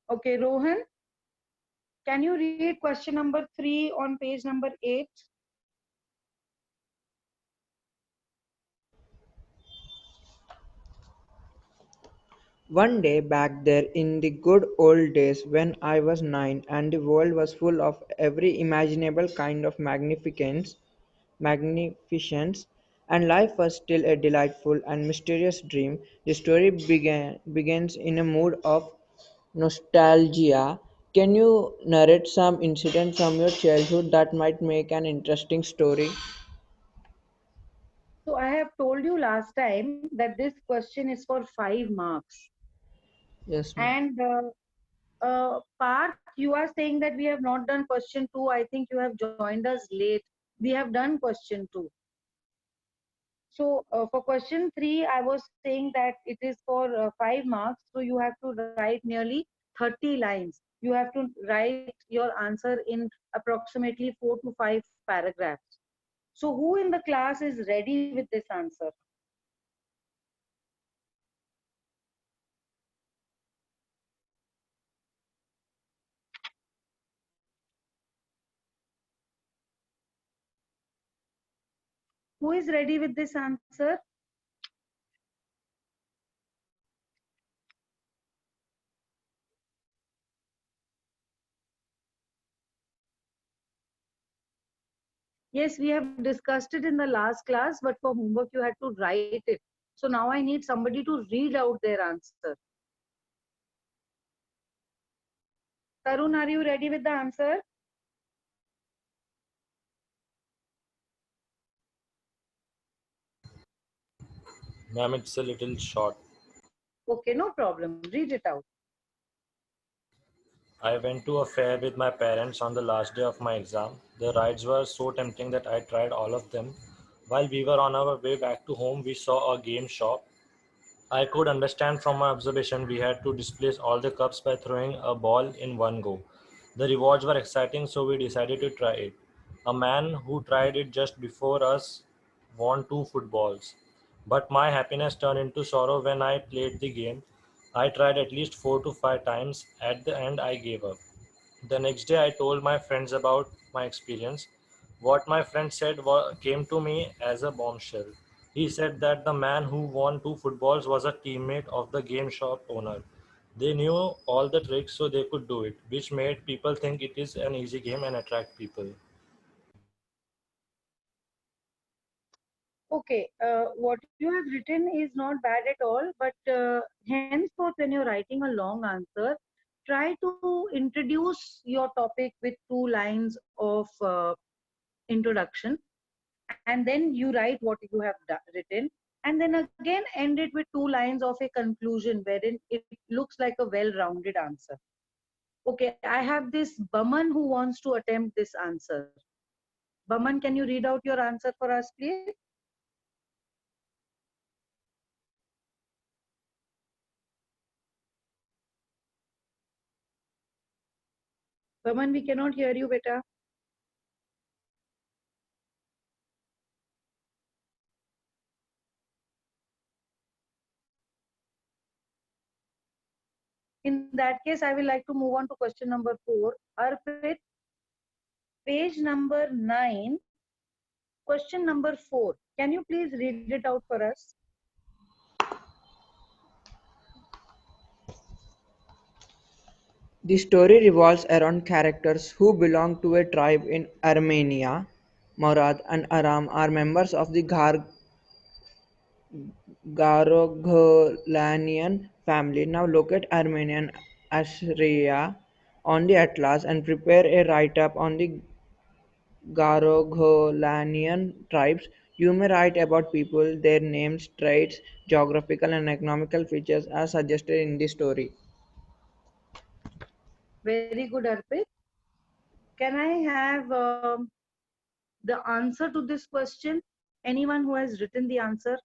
Okay, Rohan, can you read question number 3 on page number 8? One day back there in the good old days when I was 9 and the world was full of every imaginable kind of magnificence, and life was still a delightful and mysterious dream, the story begins in a mood of nostalgia. Can you narrate some incident from your childhood that might make an interesting story? So I have told you last time that this question is for 5 marks. Yes, ma'am. And Parth, you are saying that we have not done question 2. I think you have joined us late. We have done question 2. So for question 3, I was saying that it is for 5 marks. So you have to write nearly 30 lines. You have to write your answer in approximately 4 to 5 paragraphs. So who in the class is ready with this answer? Who is ready with this answer? Yes, we have discussed it in the last class, but for homework you had to write it. So now I need somebody to read out their answer. Tarun, are you ready with the answer? Ma'am, it's a little short. Okay, no problem. Read it out. I went to a fair with my parents on the last day of my exam. The rides were so tempting that I tried all of them. While we were on our way back to home, we saw a game shop. I could understand from my observation we had to displace all the cups by throwing a ball in one go. The rewards were exciting, so we decided to try it. A man who tried it just before us won 2 footballs. But my happiness turned into sorrow when I played the game. I tried at least 4 to 5 times. At the end, I gave up. The next day, I told my friends about my experience. What my friend said came to me as a bombshell. He said that the man who won 2 footballs was a teammate of the game shop owner. They knew all the tricks so they could do it, which made people think it is an easy game and attract people. Okay, what you have written is not bad at all, but henceforth, when you're writing a long answer, try to introduce your topic with 2 lines of introduction, and then you write what you have written, and then again end it with 2 lines of a conclusion wherein it looks like a well-rounded answer. Okay, I have this Baman who wants to attempt this answer. Baman, can you read out your answer for us, please? Baman, we cannot hear you, beta. In that case, I will like to move on to question number 4. Arpit, page number 9, question number 4. Can you please read it out for us? The story revolves around characters who belong to a tribe in Armenia. Murad and Aram are members of the Garogolanian family. Now locate Armenian Assyria on the atlas and prepare a write-up on the Garogolanian tribes. You may write about people, their names, traits, geographical and economical features as suggested in the story. Very good, Arpit. Can I have the answer to this question? Anyone who has written the answer?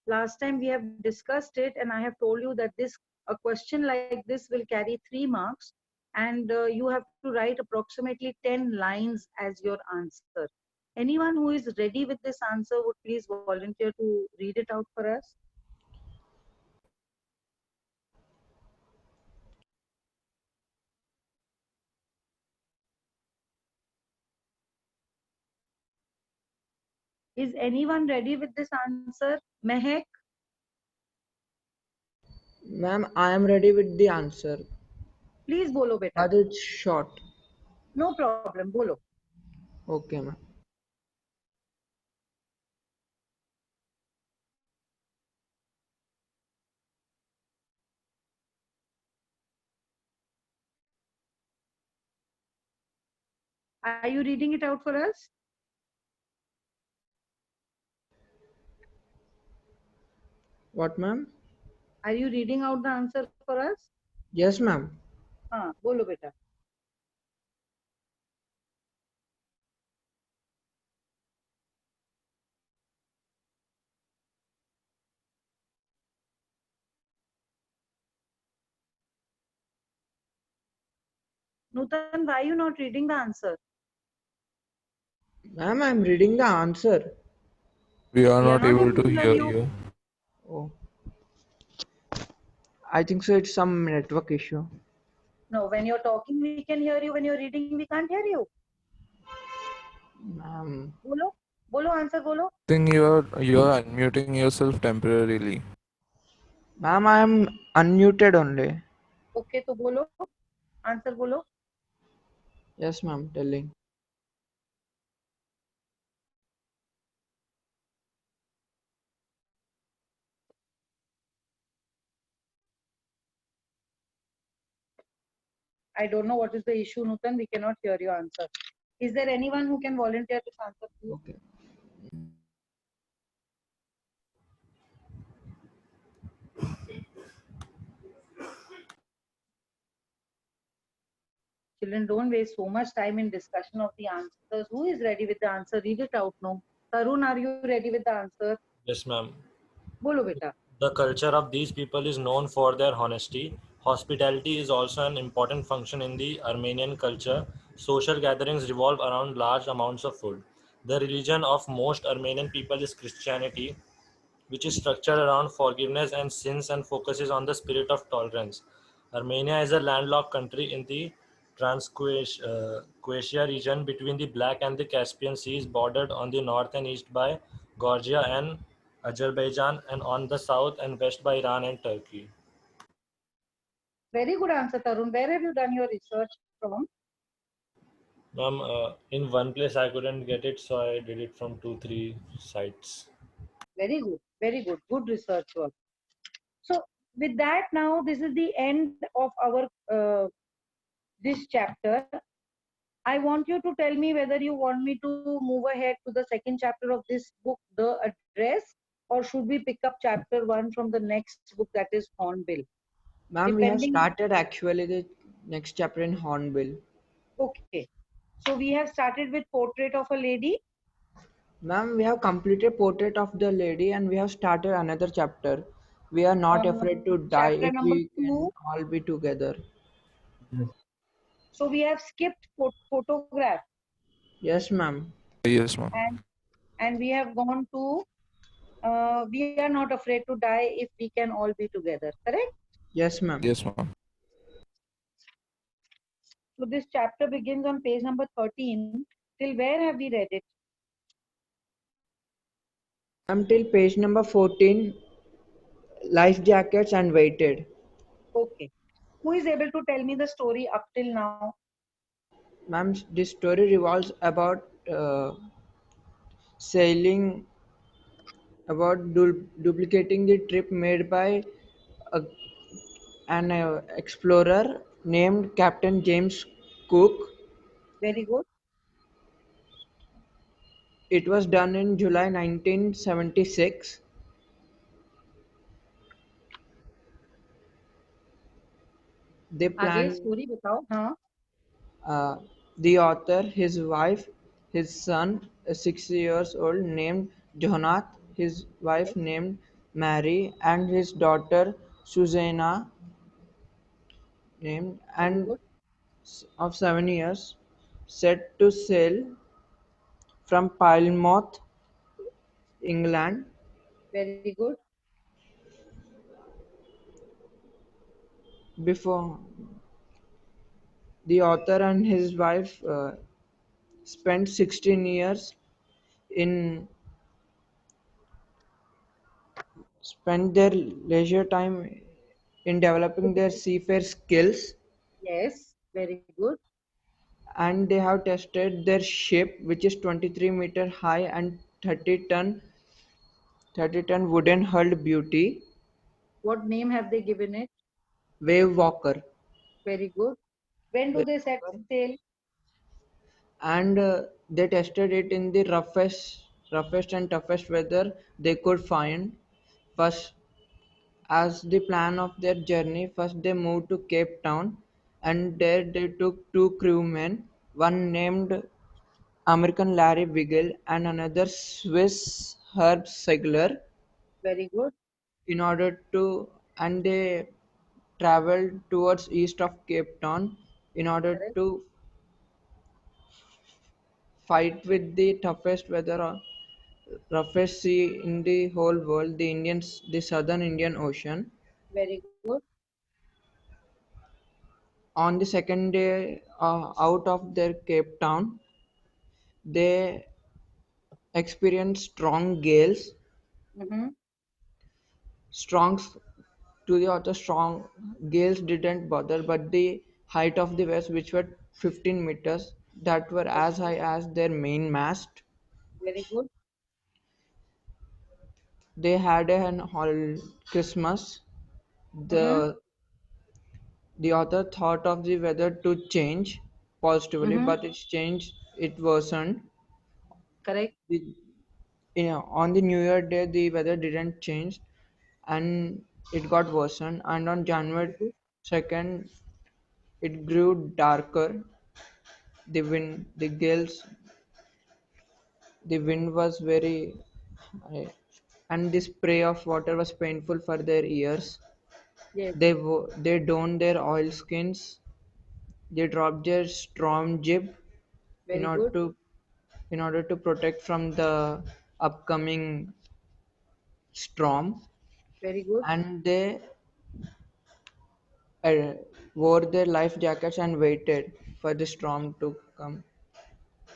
Last time we have discussed it, and I have told you that this a question like this will carry 3 marks, and you have to write approximately 10 lines as your answer. Anyone who is ready with this answer would please volunteer to read it out for us. Is anyone ready with this answer? Mehek, Ma'am, I am ready with the answer, please bolo beta. but it's short. No problem, bolo. Okay, ma'am. Are you reading it out for us? What, ma'am? Are you reading out the answer for us? Yes, ma'am. हाँ बोलो बेटा. Nutan, why are you not reading the answer? Ma'am, I'm reading the answer. We are We are not not able able to to hear hear you. you. Oh, I think so. It's some network issue. No, when you're talking, we can hear you. When you're reading, we can't hear you. Ma'am, बोलो, बोलो answer बोलो. Think you are unmuting yourself temporarily. ma'am, I am unmuted only. Okay, तो बोलो, answer बोलो. Yes, ma'am. Telling. I don't know what is the issue, Nutan. We cannot hear your answer. Is there anyone who can volunteer this answer, please? Okay. Children, don't waste so much time in discussion of the answers. Who is ready with the answer? Read it out now. Tarun, are you ready with the answer? Yes, ma'am. बोलो बेटा. The culture of these people is known for their honesty. Hospitality is also an important function in the Armenian culture. Social gatherings revolve around large amounts of food. The religion of most Armenian people is Christianity, which is structured around forgiveness and sins and focuses on the spirit of tolerance. Armenia is a landlocked country in the Transcaucasia region between the Black and the Caspian Seas, bordered on the north and east by Georgia and Azerbaijan, and on the south and west by Iran and Turkey. Very good answer, Tarun. Where have you done your research from? Ma'am, in one place I couldn't get it, so I did it from 2, 3 sites. Very good. Very good. Good research work. So with that, now this is the end of our this chapter. I want you to tell me whether you want me to move ahead to the second chapter of this book, The Address, or should we pick up chapter 1 from the next book, that is Hornbill? Ma'am, we have Depending. started actually the next chapter in Hornbill. Okay. So we have started with Portrait of a Lady. Ma'am, we have completed Portrait of the Lady and we have started another chapter. We are not afraid to die Chapter if number we 2. can all be together. So we have skipped photograph, Yes, ma'am. Yes, ma'am. and we have gone to we are not afraid to die if we can all be together. Correct? Yes, ma'am. Yes, ma'am. So this chapter begins on page number 13. Till where have we read it? Until page number 14, life jackets and weighted. Okay. Who is able to tell me the story up till now? Ma'am, this story revolves sailing, about duplicating the trip made by a, an explorer named Captain James Cook. Very good. It was done in July 1976. They आगे planned story बताओ. हाँ. uh, the author, his wife, his son, a 6 years old named Jonath, his wife named Mary, and his daughter Susanna named Very and good. of 7 years, set to sail from Plymouth, England. Very good. Before the author and his wife spent 16 years in spend their leisure time in developing their seafarer skills, Yes, very good. and they have tested their ship, which is 23-meter high and 30-ton wooden hulled beauty, What name have they given it? Wave Walker. Very good. When do Wave they set Walker. sail? And they tested it in the roughest and toughest weather they could find. First, as the plan of their journey, first they moved to Cape Town, and there they took two crewmen, one named American Larry Wiggle and another Swiss Herb Segler, Very good. in order to, and they traveled towards east of Cape Town in order Correct. to fight with the toughest weather or roughest sea in the whole world, the southern Indian Ocean. Very good. On the second day out of their Cape Town, they experienced strong gales. Mm-hmm. Strong to the author, strong gales didn't bother, but the height of the waves, which were 15 meters, that were as high as their main mast. Very good. They had an whole Christmas. Mm-hmm. The author thought of the weather to change positively, Mm-hmm. but it's changed. It worsened. Correct. The, on the New Year day, the weather didn't change, and it got worsened. And on Very January good. 2nd, it grew darker. The wind was very, high, and the spray of water was painful for their ears. Yes. They donned their oilskins. They dropped their storm jib in Very order good. to protect from the upcoming storm, Very good. and they uh, wore their life jackets and waited for the storm to come.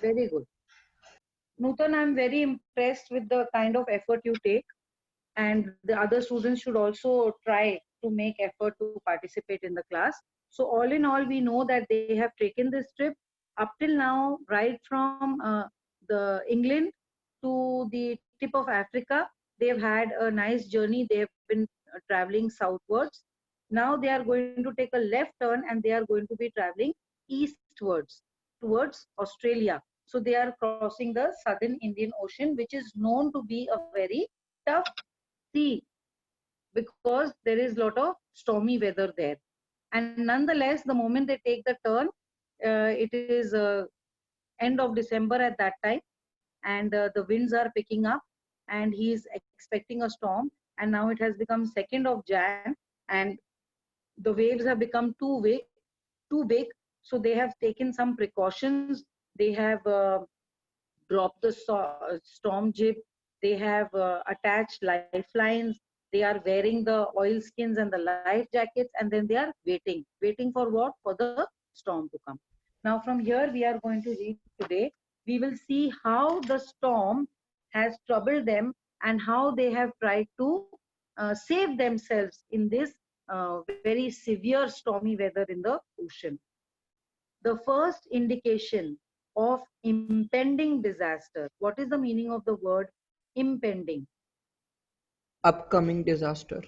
Very good. Nutan, I'm very impressed with the kind of effort you take, and the other students should also try to make effort to participate in the class. So all in all, we know that they have taken this trip up till now, right from the England to the tip of Africa. They've had a nice journey. They have been traveling southwards. Now they are going to take a left turn and they are going to be traveling eastwards towards Australia. So they are crossing the southern Indian Ocean, which is known to be a very tough sea because there is a lot of stormy weather there. And nonetheless, the moment they take the turn, it is end of December at that time, and the winds are picking up, and he is expecting a storm. And now it has become 2nd of Jan, and the waves have become too big. So they have taken some precautions. They have dropped the storm jib. They have attached lifelines. They are wearing the oilskins and the life jackets, and then they are waiting for what? For the storm to come. Now, from here, we are going to read today. We will see how the storm has troubled them and how they have tried to save themselves in this very severe stormy weather in the ocean. The first indication of impending disaster. What is the meaning of the word impending? Upcoming disaster.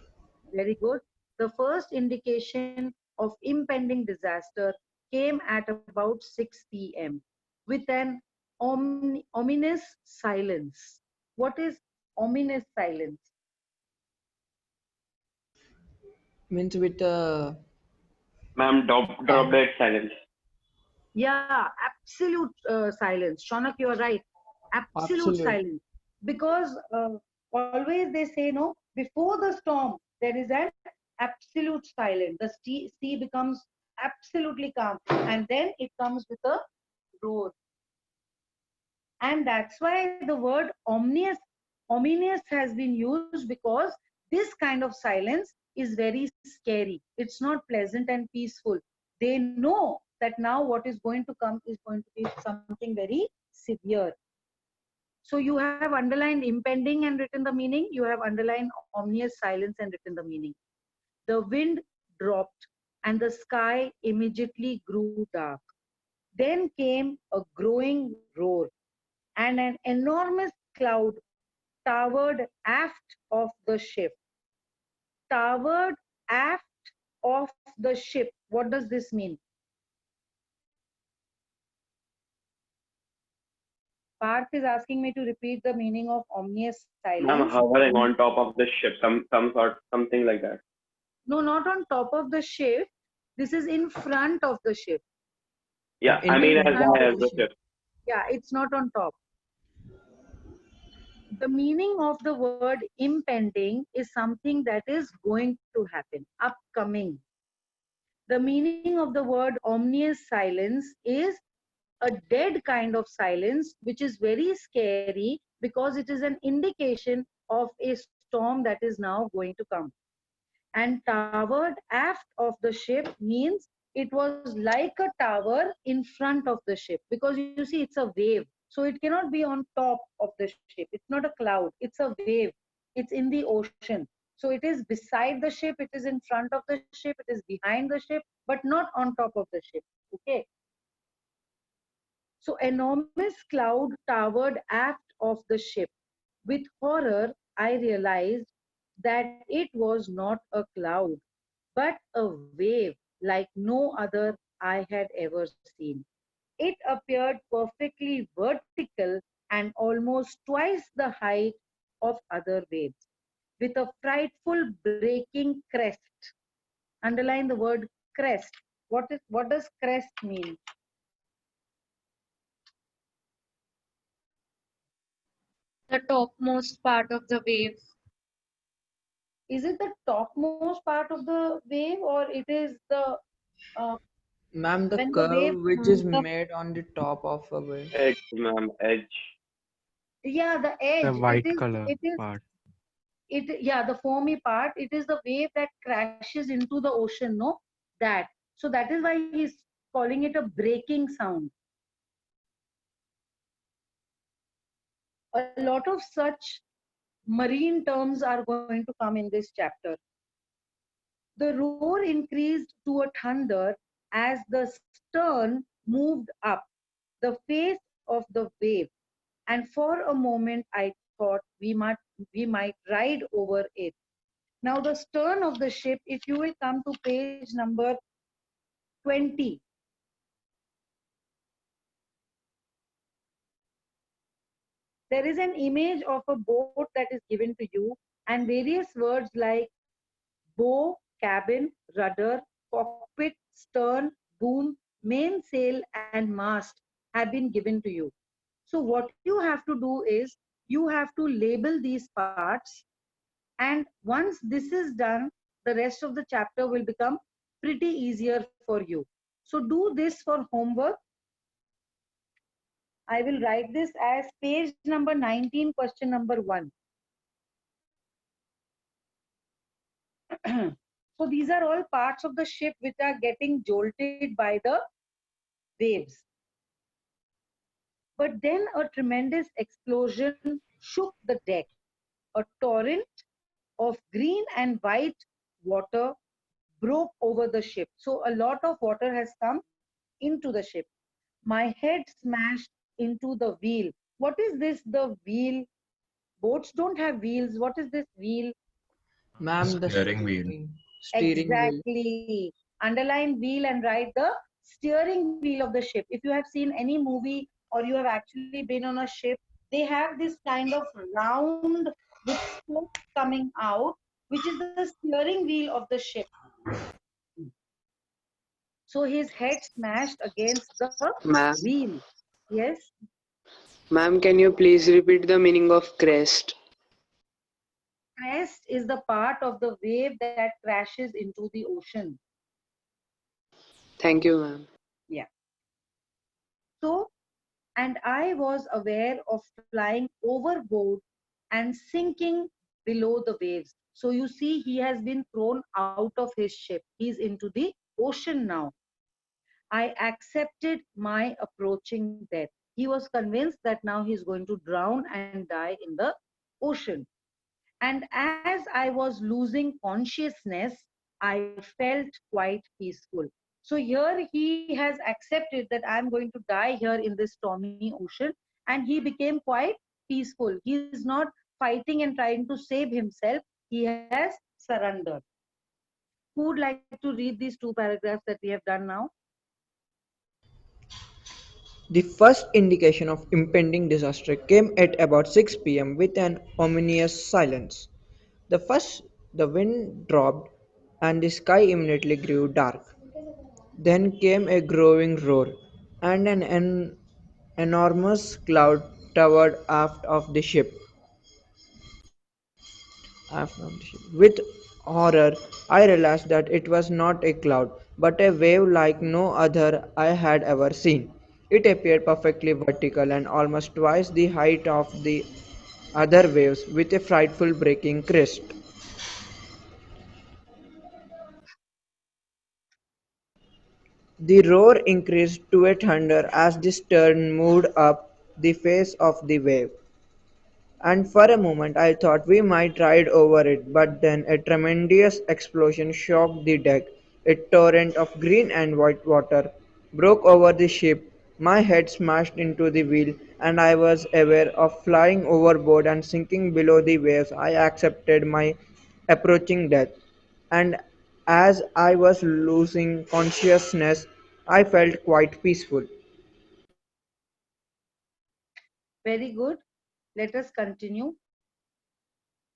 Very good. The first indication of impending disaster came at about 6 p.m. with an ominous silence. What is ominous silence? Means with Ma'am, drop calm. dead silence. Yeah, absolute silence. Shonak, you are right. Absolute Absolute. silence. Because always they say, no, before the storm, there is an absolute silence. The sea becomes absolutely calm. And then it comes with a roar. And that's why the word ominous has been used, because this kind of silence is very scary. It's not pleasant and peaceful. They know that now what is going to come is going to be something very severe. So you have underlined impending and written the meaning. You have underlined ominous silence and written the meaning. The wind dropped and the sky immediately grew dark. Then came a growing roar, and an enormous cloud towered aft of the ship. Towered aft of the ship. What does this mean? Parth is asking me to repeat the meaning of ominous Ma'am, silence. hovering on top of the ship, some sort, something like that. No, not on top of the ship. This is in front of the ship. Yeah, I In mean In as front high of as front. the the ship. ship. Yeah, it's not on top. The meaning of the word impending is something that is going to happen, upcoming. The meaning of the word ominous silence is a dead kind of silence, which is very scary because it is an indication of a storm that is now going to come. And towered aft of the ship means it was like a tower in front of the ship, because you see it's a wave, so it cannot be on top of the ship. It's not a cloud, it's a wave. It's in the ocean, so it is beside the ship, it is in front of the ship, it is behind the ship, but not on top of the ship. Okay. So enormous cloud towered aft of the ship. With horror I realized that it was not a cloud, but a wave like no other I had ever seen. It appeared perfectly vertical and almost twice the height of other waves, with a frightful breaking crest. Underline the word crest. What does crest mean? The topmost part of the wave. Is it the topmost part of the wave, or it is the uh, Ma'am, the when the wave curve which is The made on the top of a wave. Edge, ma'am, edge. yeah, the The edge, white color it is part. it yeah, the foamy part, it is the wave that crashes into the ocean, no? That. So that is why he's calling it a breaking sound. A lot of such marine terms are going to come in this chapter. The roar increased to a thunder as the stern moved up the face of the wave, and for a moment I thought we might ride over it. Now the stern of the ship, if you will come to page number 20, there is an image of a boat that is given to you, and various words like bow, cabin, rudder, cockpit, stern, boom, mainsail, and mast have been given to you. So what you have to do is you have to label these parts, and once this is done, the rest of the chapter will become pretty easier for you. So do this for homework. I will write this as page number 19, question number 1. So these are all parts of the ship which are getting jolted by the waves. But then a tremendous explosion shook the deck. A torrent of green and white water broke over the ship. So a lot of water has come into the ship. My head smashed into the wheel. What is this, the wheel? Boats don't have wheels. What is this wheel? Ma'am, the Steering wheel. steering wheel. Exactly. Underline wheel and write the steering wheel of the ship. If you have seen any movie or you have actually been on a ship, they have this kind of round with spokes coming out, which is the steering wheel of the ship. So his head smashed against the Ma'am, wheel. Yes. ma'am, can you please repeat the meaning of crest? Crest is the part of the wave that crashes into the ocean. Thank you, ma'am. Yeah. So, and I was aware of flying overboard and sinking below the waves. So you see, he has been thrown out of his ship. He's into the ocean now. I accepted my approaching death. He was convinced that now he's going to drown and die in the ocean. And as I was losing consciousness, I felt quite peaceful. So here he has accepted that I'm going to die here in this stormy ocean, and he became quite peaceful. He is not fighting and trying to save himself, he has surrendered. Who would like to read these two paragraphs that we have done now? The first indication of impending disaster came at about 6 p.m. with an ominous silence. The first the wind dropped and the sky immediately grew dark. Then came a growing roar, and an enormous cloud towered aft of the ship. With horror, I realized that it was not a cloud, but a wave like no other I had ever seen. It appeared perfectly vertical and almost twice the height of the other waves, with a frightful breaking crest. The roar increased to a thunder as the stern moved up the face of the wave, and for a moment I thought we might ride over it, but then a tremendous explosion shook the deck. A torrent of green and white water broke over the ship. My head smashed into the wheel, and I was aware of flying overboard and sinking below the waves. I accepted my approaching death, and as I was losing consciousness, I felt quite peaceful. Very good. Let us continue.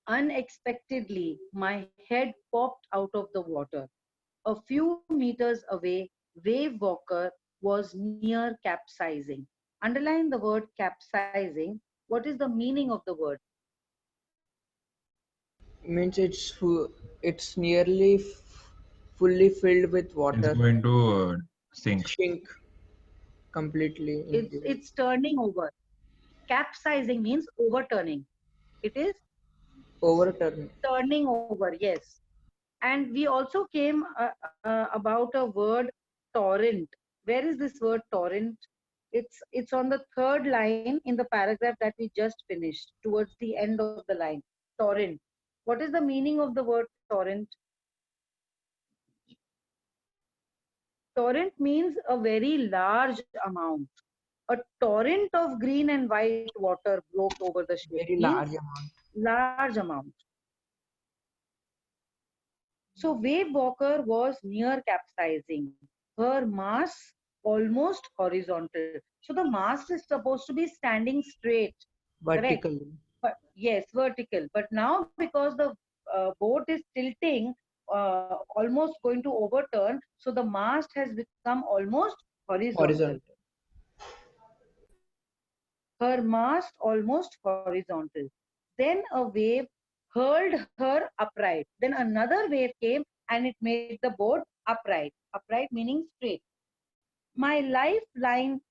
Unexpectedly, my head popped out of the water. A few meters away, Wave Walker was near capsizing. Underline the word capsizing. What is the meaning of the word? Means it's nearly fully filled with It's water, going to sink. sink completely in the way. It's turning over. Capsizing means overturning. It is Overturn. turning over, yes. And we also came about a word torrent. Where is this word torrent? It's on the third line in the paragraph that we just finished, towards the end of the line. Torrent. What is the meaning of the word torrent? Torrent means a very large amount. A torrent of green and white water broke over the ship Very means large amount. large amount. So Wave Walker was near capsizing. Her mast almost horizontal. So the mast is supposed to be standing straight, correct? Vertically. But yes, vertical. But now because the boat is tilting, almost going to overturn, so the mast has become almost horizontal. Horizontal. Her mast almost horizontal. Then a wave hurled her upright. Then another wave came and it made the boat upright. Upright meaning straight. My lifeline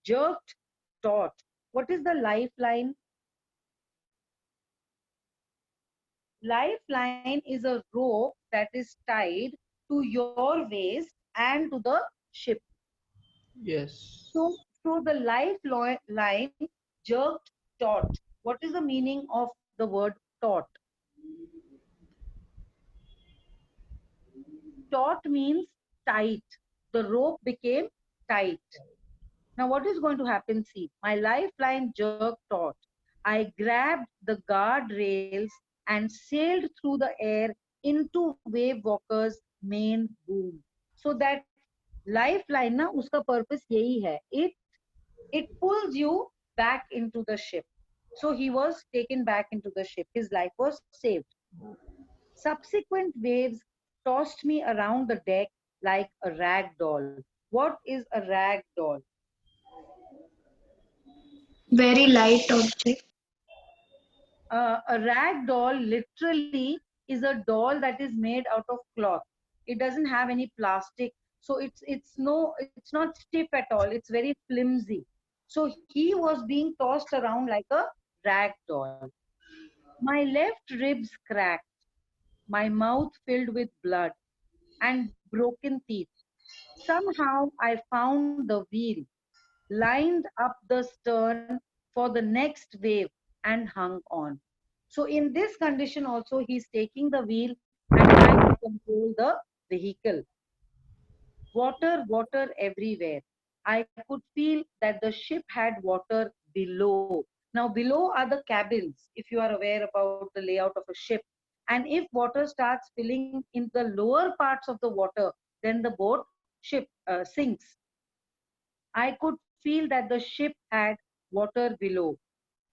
jerked taut. What is the lifeline? Lifeline is a rope that is tied to your waist and to the ship. Yes. So the lifeline jerked taut. What is the meaning of the word taut? Taut means tight. The rope became tight. Now, what is going to happen? See, my lifeline jerked taut. I grabbed the guardrails and sailed through the air into Wave Walker's main boom. So that lifeline, na, uska purpose yahi hai. It pulls you back into the ship. So he was taken back into the ship. His life was saved. Subsequent waves tossed me around the deck like a rag doll. What is a rag doll? Very light object. A rag doll literally is a doll that is made out of cloth. It doesn't have any plastic, so it's not stiff at all. It's very flimsy. So he was being tossed around like a rag doll. My left ribs cracked, my mouth filled with blood and broken teeth. Somehow I found the wheel. lined up the stern for the next wave, and hung on. So, in this condition, also, he's taking the wheel and trying to control the vehicle. Water, water everywhere. I could feel that the ship had water below. Now, below are the cabins, if you are aware about the layout of a ship. And if water starts filling in the lower parts of the water, then the boat ship sinks. I could feel that the ship had water below,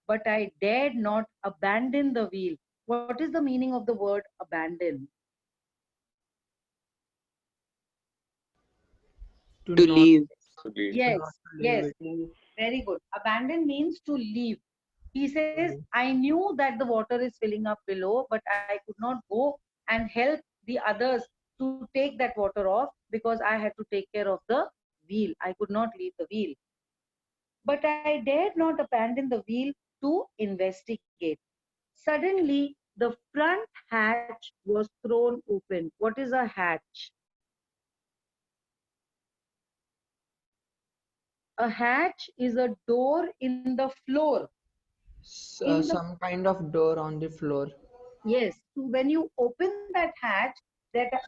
but I dared not abandon the wheel. What is the meaning of the word abandon? To To not leave. To leave. to not Yes, to leave yes, it. very good. Abandon means to leave. He says, I knew that the water is filling up below, but I could not go and help the others to take that water off because I had to take care of the wheel. I could not leave the wheel. But I dared not abandon the wheel to investigate. Suddenly, the front hatch was thrown open. What is a hatch? A hatch is a door in the floor. In the Some kind of door on the floor. Yes, so when you open that hatch,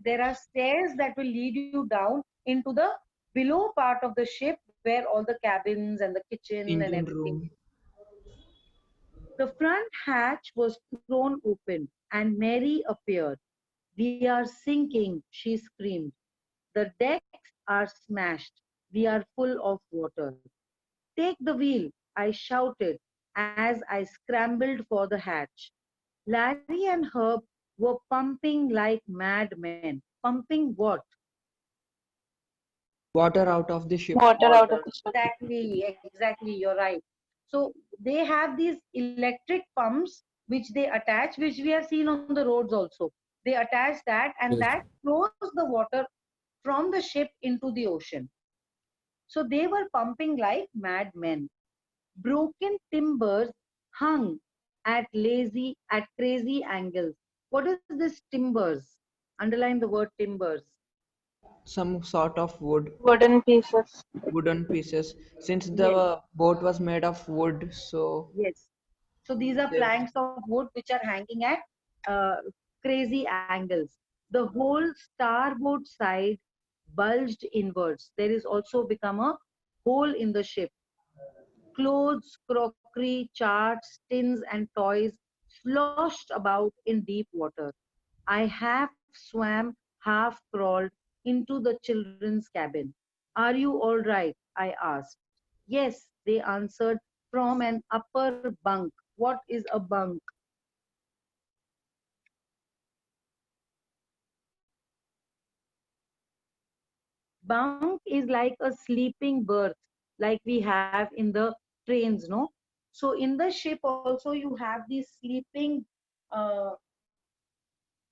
there are stairs that will lead you down into the below part of the ship where all the cabins and the kitchen and Engine everything. room. The front hatch was thrown open and Mary appeared. We are sinking, she screamed. The decks are smashed. We are full of water. Take the wheel, I shouted as I scrambled for the hatch. Larry and Herb were pumping like madmen. Pumping what? Water out of the ship. Water out of the ship. Exactly, exactly, you're right. So they have these electric pumps which they attach, which we have seen on the roads also. They attach that and Yes. that throws the water from the ship into the ocean. So they were pumping like madmen. Broken timbers hung at crazy angles. What is this timbers? Underline the word timbers. Some sort of wood, Wooden pieces. wooden pieces. Since Yes, the boat was made of wood, so yes. So these are there. planks of wood which are hanging at uh, crazy angles. The whole starboard side bulged inwards. There is also become a hole in the ship. Clothes, crockery, charts, tins, and toys sloshed about in deep water. I half swam, half crawled into the children's cabin. Are you all right? I asked. Yes, they answered from an upper bunk. What is a bunk? Bunk is like a sleeping berth, like we have in the trains, no? So in the ship also you have these sleeping uh,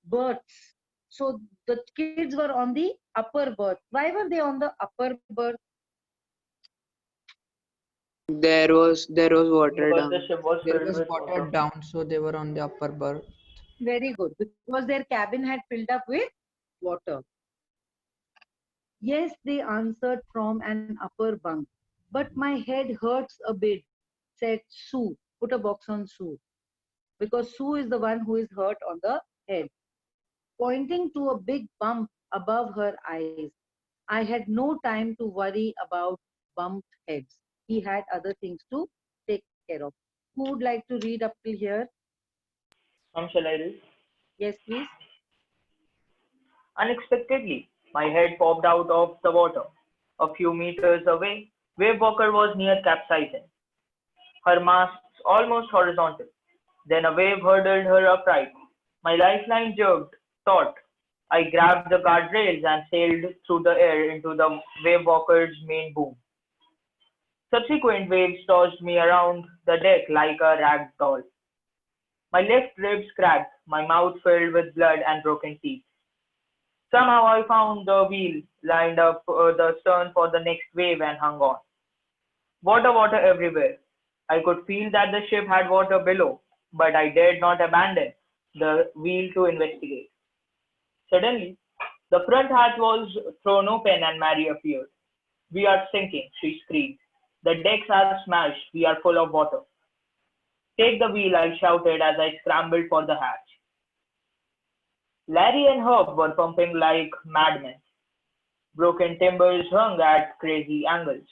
berths. So the kids were on the upper berth. Why were they on the upper berth? There was water Because the down. ship was There filled was with water. water down, so they were on the upper berth. Very good, because their cabin had filled up with water. Yes, they answered from an upper bunk. But my head hurts a bit, said Sue. Put a box on Sue. Because Sue is the one who is hurt on the head, pointing to a big bump above her eyes. I had no time to worry about bumped heads. He had other things to take care of. Who would like to read up till here? Shall I read? Yes, please. Unexpectedly, my head popped out of the water. A few meters away, Wave Walker was near capsizing, her masts almost horizontal. Then a wave hurdled her upright. My lifeline jerked taut. I grabbed the guardrails and sailed through the air into the wave walker's main boom. Subsequent waves tossed me around the deck like a rag doll. My left ribs cracked, my mouth filled with blood and broken teeth. Somehow I found the wheel, lined up the stern for the next wave, and hung on. Water, water everywhere. I could feel that the ship had water below, but I dared not abandon the wheel to investigate. Suddenly, the front hatch was thrown open and Mary appeared. We are sinking, she screamed. The decks are smashed. We are full of water. Take the wheel, I shouted as I scrambled for the hatch. Larry and Herb were pumping like madmen. Broken timbers hung at crazy angles.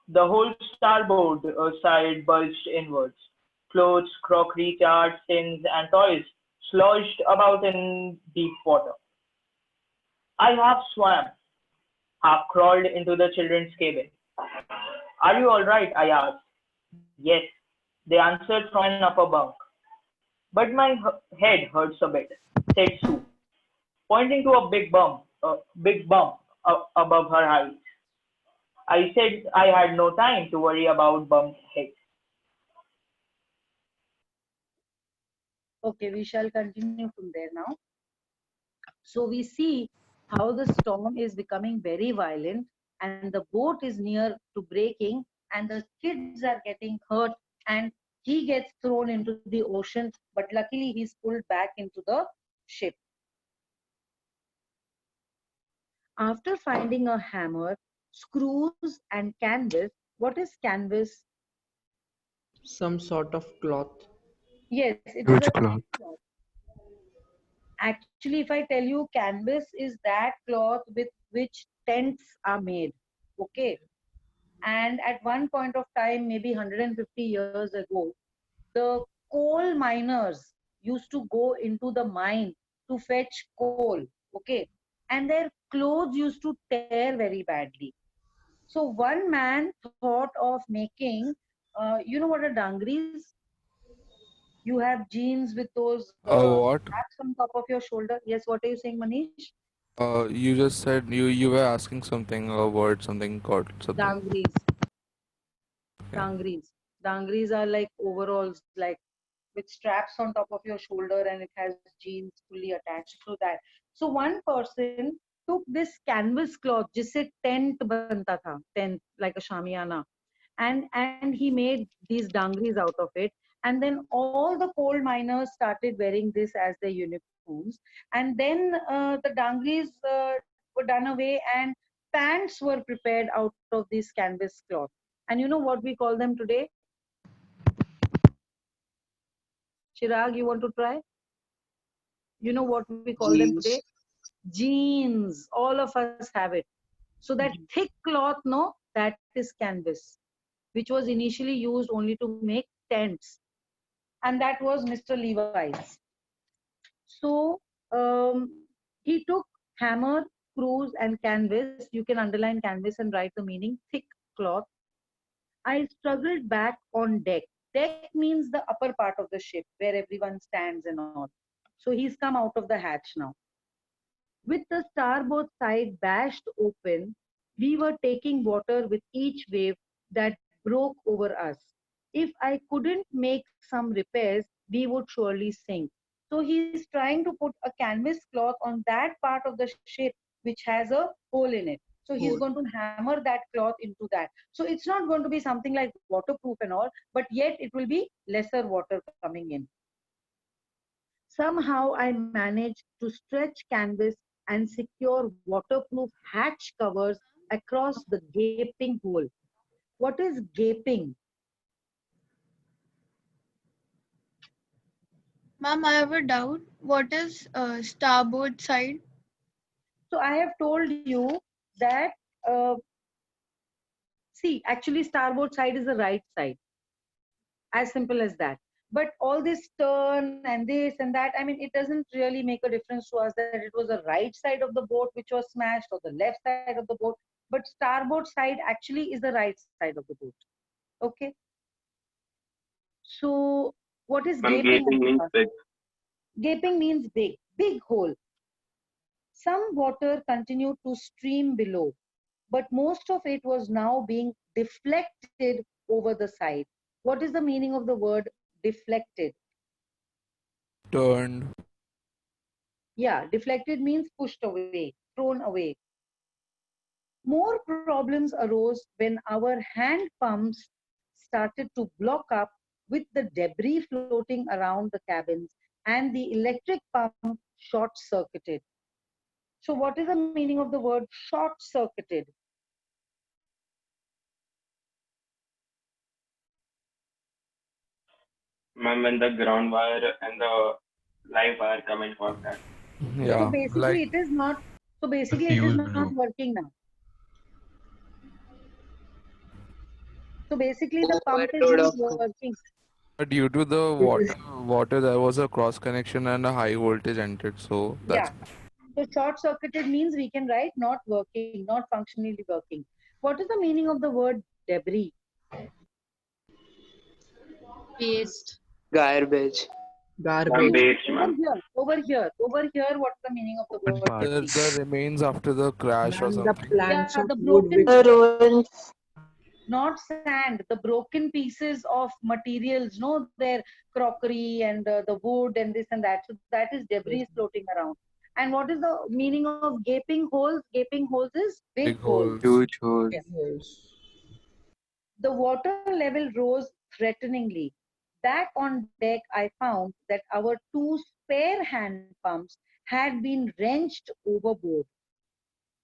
The whole starboard side bulged inwards. Clothes, crockery, charts, tins, and toys sloshed about in deep water. I half swam, half crawled into the children's cabin. Are you all right? I asked. Yes, they answered from an upper bunk. But my head hurts a bit, said Sue, pointing to a big bump above her eyes. I said I had no time to worry about bumped heads. Okay, we shall continue from there now. So we see how the storm is becoming very violent and the boat is near to breaking and the kids are getting hurt and he gets thrown into the ocean, but luckily he's pulled back into the ship. After finding a hammer, screws and canvas, what is canvas? Some sort of cloth. Yes, it is Which a cloth? cloth. Actually, if I tell you, canvas is that cloth with which tents are made. Okay. And at one point of time, maybe 150 years ago, the coal miners used to go into the mine to fetch coal. Okay. And their clothes used to tear very badly. So one man thought of making, you know what a dangris? You have jeans with those What? straps on top of your shoulder. Yes, what are you saying, Manish? You just said you were asking something, a word, something called something. Dangris. Okay. Dangris. Dangris are like overalls, like with straps on top of your shoulder, and it has jeans fully attached to that. So one person took this canvas cloth, जिससे tent बनता था, tent like a shamiana, and he made these dangris out of it. And then all the coal miners started wearing this as their uniforms. And then the dangris were done away, and pants were prepared out of this canvas cloth. And you know what we call them today? Chirag, you want to try? You know what we call them today? Jeans. Jeans. All of us have it. So that thick cloth, no, that is canvas, which was initially used only to make tents. And that was Mr. Levi's. So he took hammer, screws, and canvas. You can underline canvas and write the meaning, thick cloth. I struggled back on deck. Deck means the upper part of the ship where everyone stands and all. So he's come out of the hatch now. With the starboard side bashed open, we were taking water with each wave that broke over us. If I couldn't make some repairs, we would surely sink. So he's trying to put a canvas cloth on that part of the ship which has a hole in it. So he's Hole. going to hammer that cloth into that. So it's not going to be something like waterproof and all, but yet it will be lesser water coming in. Somehow I managed to stretch canvas and secure waterproof hatch covers across the gaping hole. What is gaping? Ma'am, I have a doubt. What is starboard side? So I have told you that, uh, see, actually starboard side is the right side. As simple as that. But all this turn and this and that, I mean, it doesn't really make a difference to us that it was the right side of the boat which was smashed or the left side of the boat. But starboard side actually is the right side of the boat. Okay. So what is Ma'am, gaping? gaping means big. Gaping means big, big hole. Some water continued to stream below, but most of it was now being deflected over the side. What is the meaning of the word deflected? Turned. Yeah, deflected means pushed away, thrown away. More problems arose when our hand pumps started to block up with the debris floating around the cabins and the electric pump short circuited. So what is the meaning of the word short circuited? Ma'am, when the ground wire and the live wire come in contact. So Yeah, basically, like it is not. So basically, it is fuse not blew. working now. So basically, the pump is Overload not of current. working. due to the water, there was a cross connection and a high voltage entered. So Yeah. that's So short circuited means we can write not working, not functionally working. What is the meaning of the word debris? Waste. Garbage. Ma'am, Garbage. waste, ma'am. Over here, what's the meaning of the Open word parts. debris? the remains after the crash or Ma'am, the something. planks Yeah, of the wood broken, which not sand, the broken pieces of materials, no, their crockery and the wood and this and that. So that is debris floating around. And what is the meaning of gaping holes? Gaping holes is big Big holes. holes. Huge holes. holes. The water level rose threateningly. Back on deck, I found that our two spare hand pumps had been wrenched overboard.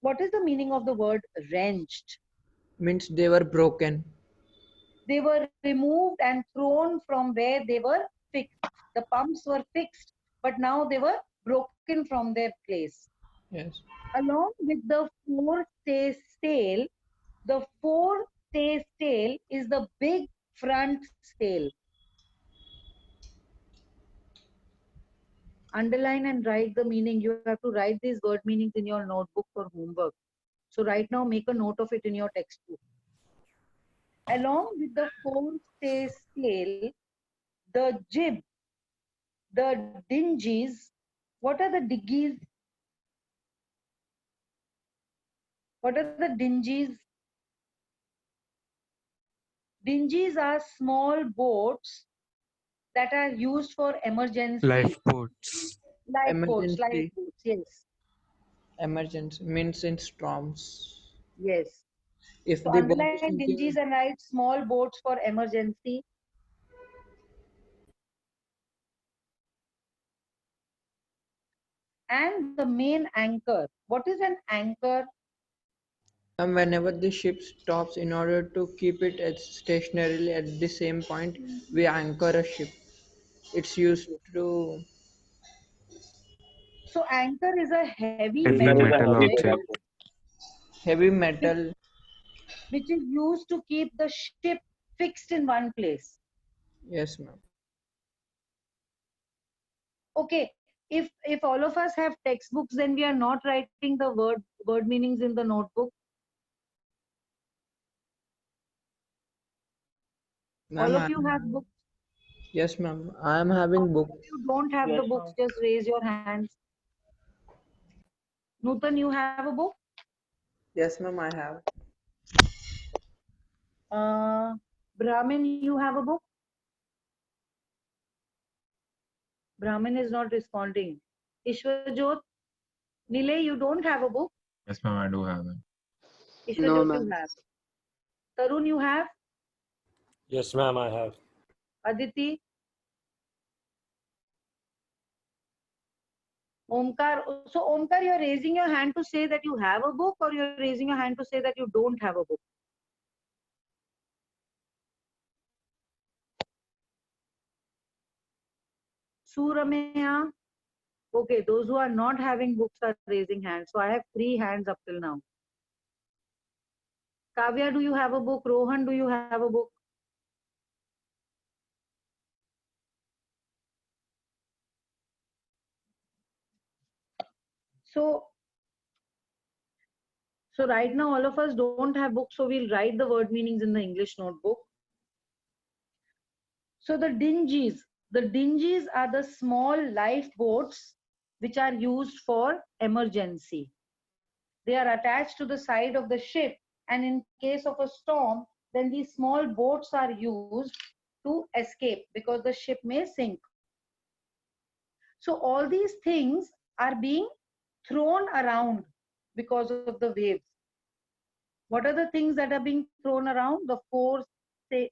What is the meaning of the word wrenched? Means they were broken. They were removed and thrown from where they were fixed. The pumps were fixed, but now they were broken from their place. Yes. Along with the forestay the forestay is the big front sail. Underline and write the meaning. You have to write these word meanings in your notebook for homework. So right now, make a note of it in your textbook. Along with the forestay, the jib, the dingies. What are the diggies? What are the dingies? Dingies are small boats that are used for emergency. Lifeboats. Emergency. Lifeboats, yes. Emergency means in storms. Yes. If So the boat is underline dingies sinking, and write small boats for emergency. And the main anchor. What is an anchor? and whenever the ship stops, in order to keep it at stationarily at the same point, we anchor a ship. It's used to So anchor is a heavy Heavy Anchor is metal a metal heavy object object. metal. heavy which, metal. which is used to keep the ship fixed in one place. Yes, ma'am. Okay, if all of us have textbooks, then we are not writing the word meanings in the notebook. All Ma'am, of you have books. yes, ma'am. I am How having book. many of you don't have the Yes, books? ma'am. Just raise your hands. Nutan, you have a book? Yes, ma'am. I have. Uh, Brahmin, you have a book? Brahmin is not responding. Ishwarjot, Nilay, you don't have a book? Yes, ma'am, I do have it. No, Ishwarjot, you ma'am. have. Tarun, you have. Yes, ma'am, I have. Aditi, Omkar. So, Omkar, you're raising your hand to say that you have a book, or you're raising your hand to say that you don't have a book? Suramaya. Okay, those who are not having books are raising hands. So, I have 3 hands up till now. Kavya, do you have a book? Rohan, do you have a book? So, so right now all of us don't have books, so we'll write the word meanings in the English notebook. So the dingies are the small lifeboats which are used for emergency. They are attached to the side of the ship, and in case of a storm, then these small boats are used to escape because the ship may sink. So all these things are being thrown around because of the waves. What are the things that are being thrown around? The forestay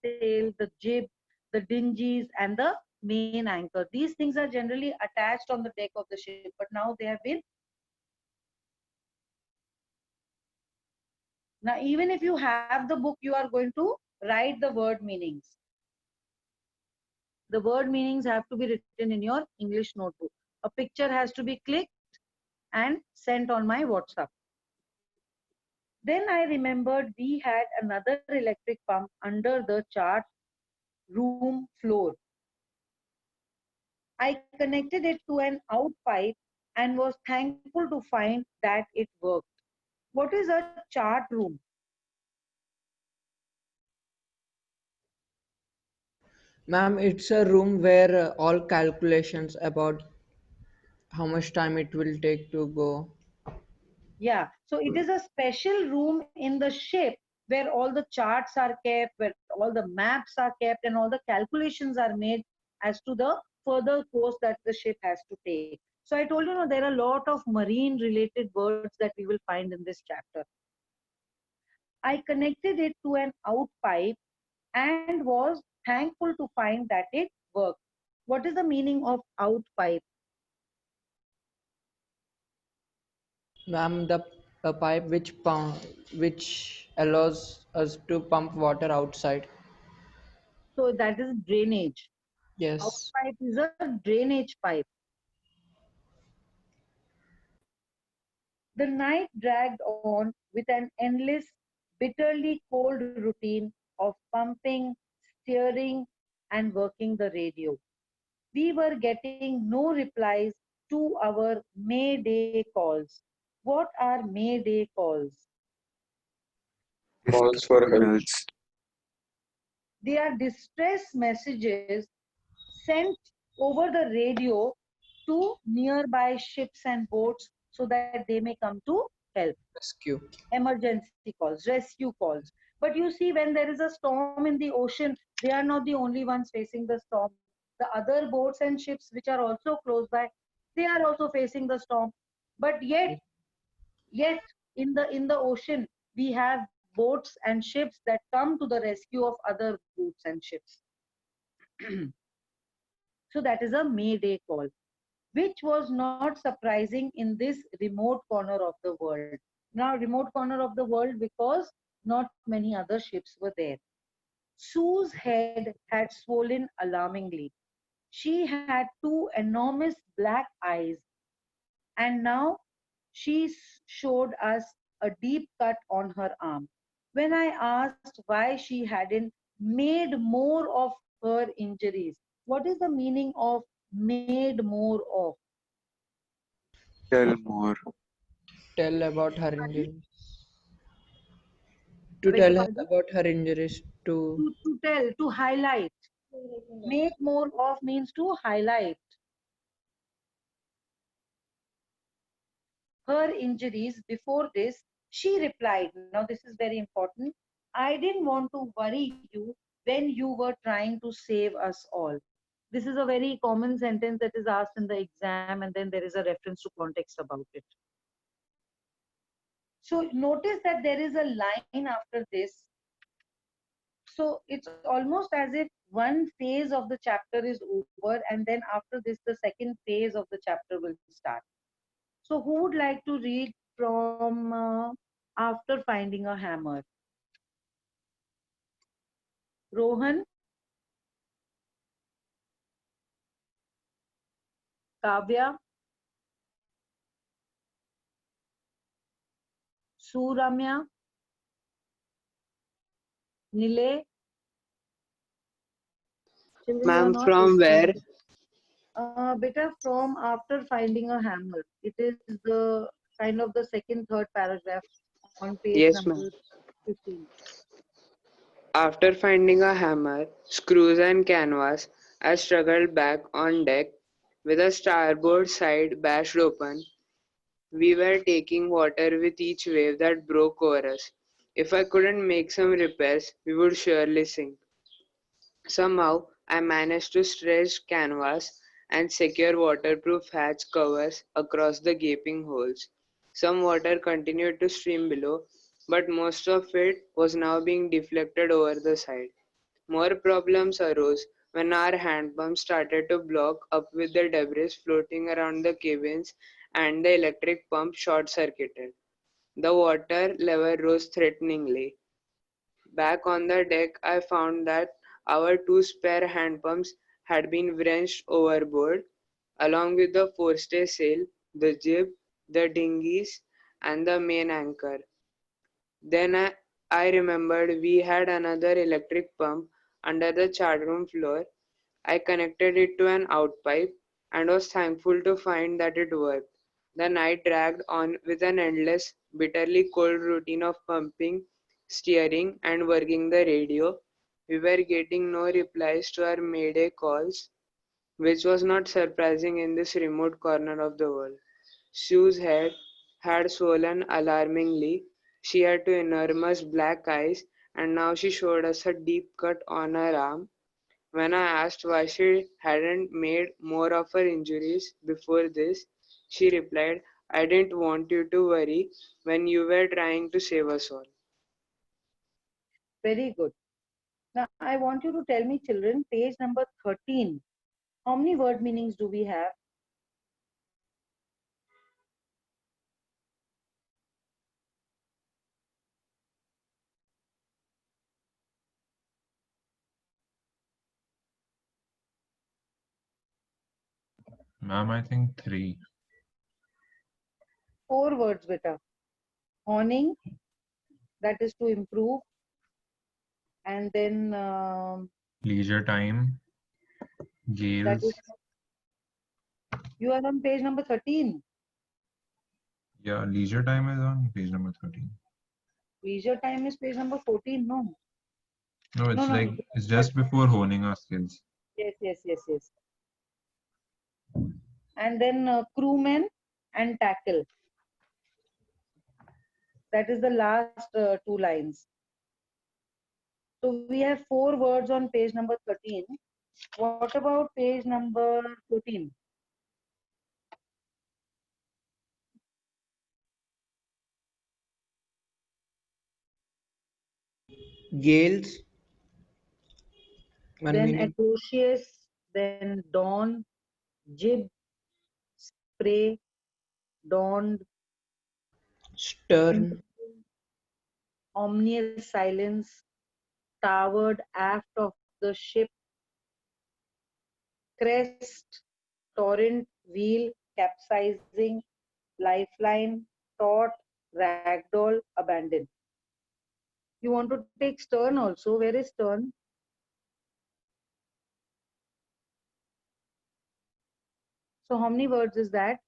sail, the jib, the dingies, and the main anchor. These things are generally attached on the deck of the ship, but now they have been. Now, even if you have the book, you are going to write the word meanings. The word meanings have to be written in your English notebook. A picture has to be clicked and sent on my WhatsApp. Then I remembered we had another electric pump under the chart room floor. I connected it to an out pipe and was thankful to find that it worked. What is a chart room? Ma'am, it's a room where all calculations about how much time it will take to go. Yeah, so it is a special room in the ship where all the charts are kept, where all the maps are kept, and all the calculations are made as to the further course that the ship has to take. So I told you, no, there are a lot of marine related words that we will find in this chapter. I connected it to an out pipe and was thankful to find that it worked. What is the meaning of out pipe? Ma'am, the a pipe which allows us to pump water outside. So that is drainage. Out Yes. pipe is a drainage pipe. The night dragged on with an endless, bitterly cold routine of pumping, steering, and working the radio. We were getting no replies to our Mayday calls. What are Mayday calls? Calls for help. Signals. They are distress messages sent over the radio to nearby ships and boats so that they may come to help. Rescue. Emergency calls, rescue calls. But you see, when there is a storm in the ocean, they are not the only ones facing the storm. The other boats and ships which are also close by, they are also facing the storm. But yet in the ocean, we have boats and ships that come to the rescue of other boats and ships. So that is a Mayday call, which was not surprising in this remote corner of the world. Now, remote corner of the world because not many other ships were there. Sue's head had swollen alarmingly. She had two enormous black eyes, and now she showed us a deep cut on her arm. When I asked why she hadn't made more of her injuries, what is the meaning of made more of? Tell more. Tell about her injuries. I To beg your tell her pardon? about her injuries to To tell, to highlight. Make more of means to highlight her injuries. Before this, she replied, now this is very important, I didn't want to worry you when you were trying to save us all. This is a very common sentence that is asked in the exam, and then there is a reference to context about it. So notice that there is a line after this. So it's almost as if one phase of the chapter is over, and then after this, the second phase of the chapter will start. So who would like to read from After Finding a Hammer? Rohan, Kavya, Suramya, Nile. Children, you are Ma'am, not from where? listening. Beta, from After Finding a Hammer. It is the kind of the second, third paragraph on page Yes, number ma'am. 15. After finding a hammer, screws, and canvas, I struggled back on deck with the starboard side bashed open. We were taking water with each wave that broke over us. If I couldn't make some repairs, we would surely sink. Somehow, I managed to stretch canvas and secure waterproof hatch covers across the gaping holes. Some water continued to stream below, but most of it was now being deflected over the side. More problems arose when our hand pump started to block up with the debris floating around the cabins and the electric pump short circuited. The water level rose threateningly. Back on the deck, I found that our two spare hand pumps had been wrenched overboard, along with the forestay-sail, the jib, the dinghies, and the main anchor. Then I remembered we had another electric pump under the chartroom floor. I connected it to an outpipe and was thankful to find that it worked. The night dragged on with an endless, bitterly cold routine of pumping, steering, and working the radio. We were getting no replies to our mayday calls, which was not surprising in this remote corner of the world. Sue's head had swollen alarmingly. She had two enormous black eyes, and now she showed us a deep cut on her arm. When I asked why she hadn't made more of her injuries before this, she replied, I didn't want you to worry when you were trying to save us all. Very good. Now, I want you to tell me, children, page number 13. How many word meanings do we have? Ma'am, I think 3. 4 words, beta. Awning, that is to improve. And then Leisure time, that gales. is, you are on page number 13. Yeah, leisure time is on page number 13. Leisure time is page number 14, no? No, it's No, like, no. it's just before honing our skills. Yes. And then crewmen and tackle. That is the last 2 lines. So we have 4 words on page number 13. What about page number 14? Gales, one Then meaning. atrocious, then dawn, jib, spray, dawned, Stern, ominous silence, towered aft of the ship, crest, torrent, wheel, capsizing, lifeline, taut, ragdoll, abandon. You want to take stern also. Where is stern? So how many words is that?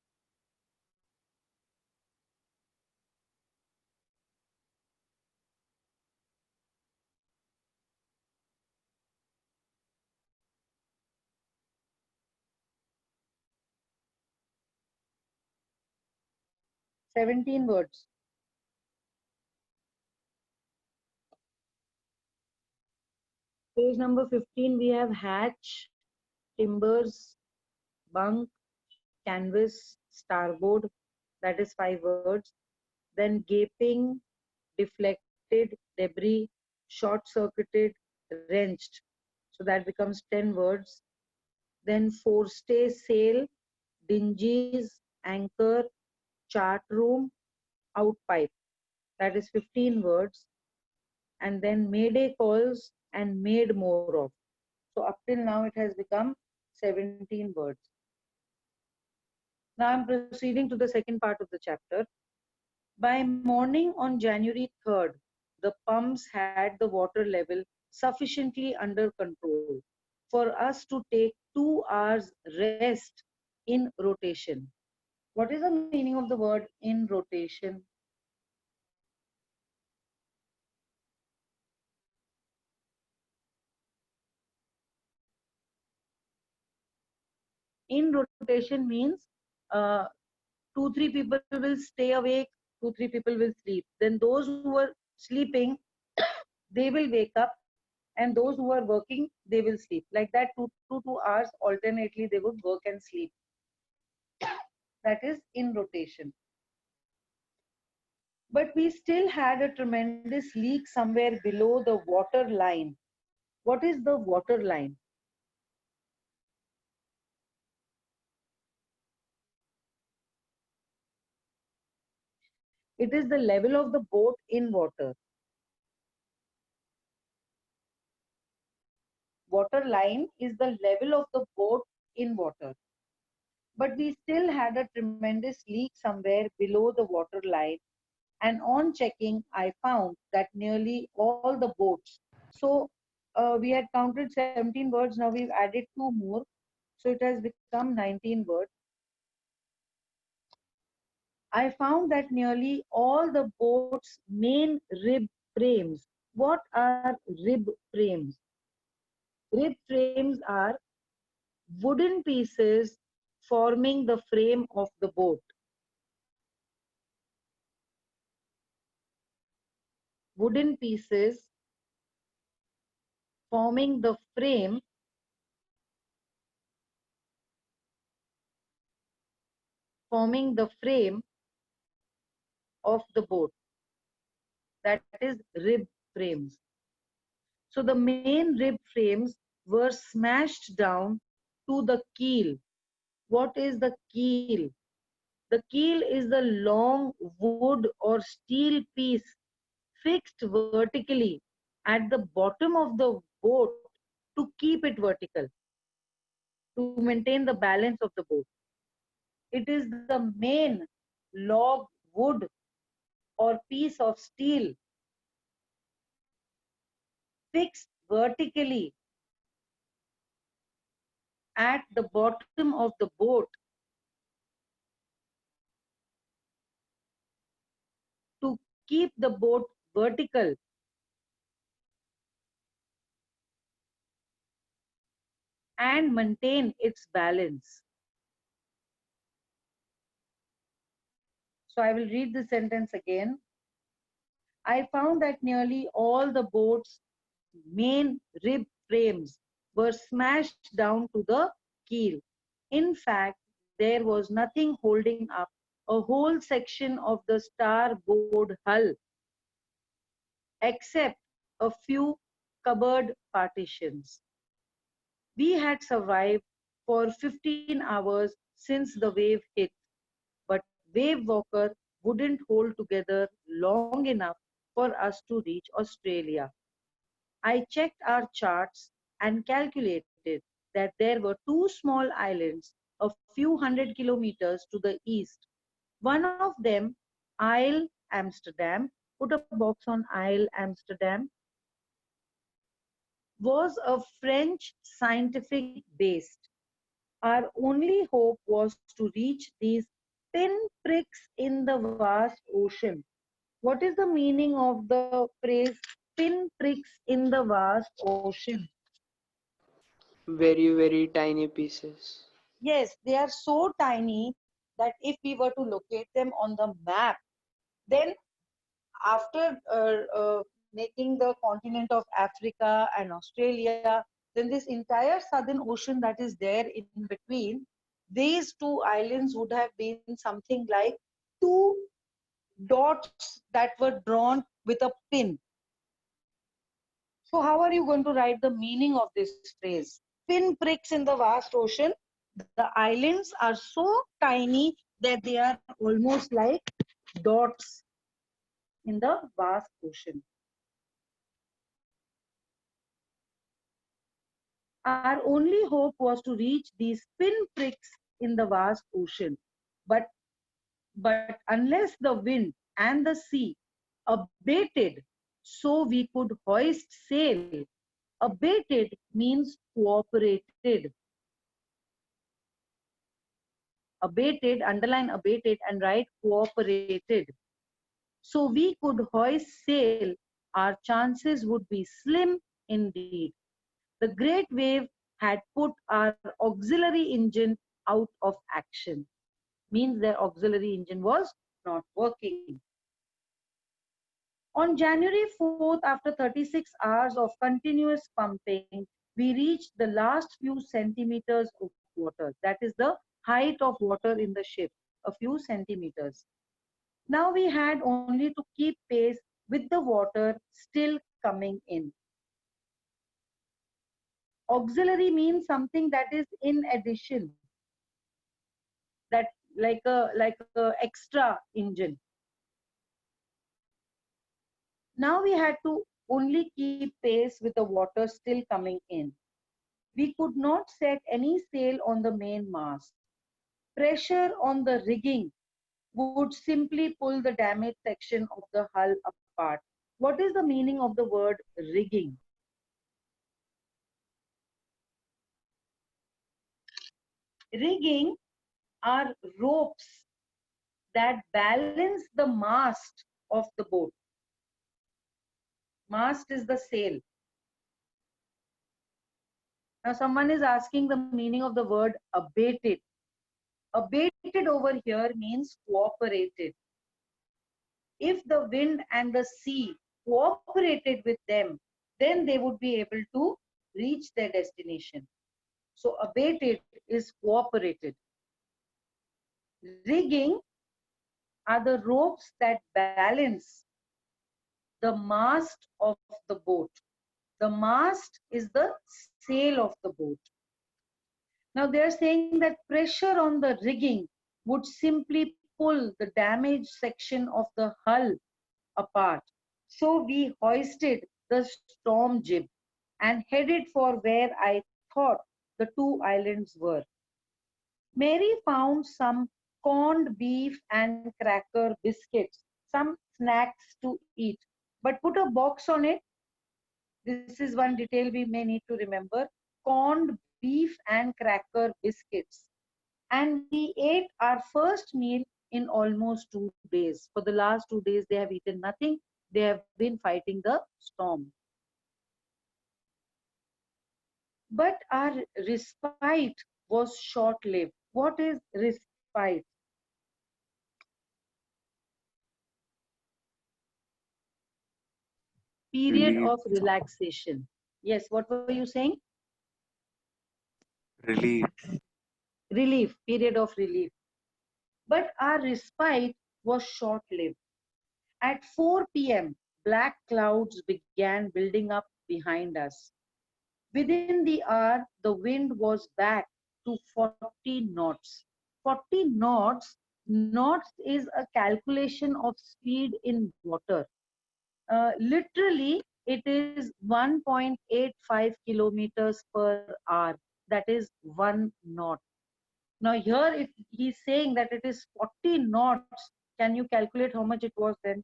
Seventeen words. Page number 15, we have hatch, timbers, bunk, canvas, starboard. That is 5 words. Then gaping, deflected, debris, short circuited, wrenched. So that becomes 10 words. Then forestay, sail, dingies, anchor, chart room, outpipe. That is 15 words. And then mayday calls and made more of. So up till now it has become 17 words. Now I'm proceeding to the second part of the chapter. By morning on January 3rd, the pumps had the water level sufficiently under control for us to take 2 hours rest in rotation. What is the meaning of the word in rotation? In rotation means uh, 2-3 people will stay awake, 2-3 people will sleep. Then those who are sleeping, they will wake up, and those who are working, they will sleep. Like that, 2 hours alternately they would work and sleep. That is in rotation. But we still had a tremendous leak somewhere below the water line. What is the water line? It is the level of the boat in water. water line is the level of the boat in water. But we still had a tremendous leak somewhere below the water line. And on checking, I found that nearly all the boats. So we had counted 17 birds. Now we've added two more. So it has become 19 birds. I found that nearly all the boat's main rib frames. What are rib frames? Rib frames are wooden pieces forming the frame of the boat. Wooden pieces forming the frame of the boat. That is rib frames. So the main rib frames were smashed down to the keel. What is the keel? The keel is the long wood or steel piece fixed vertically at the bottom of the boat to keep it vertical, to maintain the balance of the boat. It is the main log, wood, or piece of steel fixed vertically at the bottom of the boat to keep the boat vertical and maintain its balance. So I will read the sentence again. I found that nearly all the boat's main rib frames were smashed down to the keel. In fact, there was nothing holding up a whole section of the starboard hull except a few cupboard partitions. We had survived for 15 hours since the wave hit, but Wave Walker wouldn't hold together long enough for us to reach Australia. I checked our charts and calculated that there were two small islands a few hundred kilometers to the east. One of them, Isle Amsterdam, put a box on Isle Amsterdam, was a French scientific base. Our only hope was to reach these pinpricks in the vast ocean. What is the meaning of the phrase pinpricks in the vast ocean? Very, very tiny pieces. Yes, they are so tiny that if we were to locate them on the map, then after making the continent of Africa and Australia, then this entire southern ocean that is there in between, these two islands would have been something like two dots that were drawn with a pin. So how are you going to write the meaning of this phrase? Pinpricks in the vast ocean. The islands are so tiny that they are almost like dots in the vast ocean. Our only hope was to reach these pinpricks in the vast ocean. But unless the wind and the sea abated so we could hoist sail, abated means cooperated. Abated, underline abated and write cooperated. So we could hoist sail, our chances would be slim indeed. The great wave had put our auxiliary engine out of action. Means their auxiliary engine was not working. On January 4th, after 36 hours of continuous pumping, we reached the last few centimeters of water. That is the height of water in the ship, a few centimeters. Now we had only to keep pace with the water still coming in. Auxiliary means something that is in addition, that like a extra engine. Now we had to only keep pace with the water still coming in. We could not set any sail on the main mast. Pressure on the rigging would simply pull the damaged section of the hull apart. What is the meaning of the word rigging? Rigging are ropes that balance the mast of the boat. Mast is the sail. Now someone is asking the meaning of the word abated. Abated over here means cooperated. If the wind and the sea cooperated with them, then they would be able to reach their destination. So abated is cooperated. Rigging are the ropes that balance the mast of the boat. The mast is the sail of the boat. Now they are saying that pressure on the rigging would simply pull the damaged section of the hull apart. So we hoisted the storm jib and headed for where I thought the two islands were. Mary found some corned beef and cracker biscuits, some snacks to eat, but put a box on it. This is one detail we may need to remember. Corned beef and cracker biscuits. And we ate our first meal in almost 2 days. For the last 2 days, they have eaten nothing. They have been fighting the storm. But our respite was short-lived. What is respite? Period Relief. of relaxation. Yes, what were you saying? Relief. Relief, period of relief. But our respite was short-lived. At 4 p.m., black clouds began building up behind us. Within the hour, the wind was back to 40 knots. 40 knots, knots is a calculation of speed in water. Literally, it is 1.85 kilometers per hour. That is 1 knot. Now here, if he's saying that it is 40 knots, can you calculate how much it was then?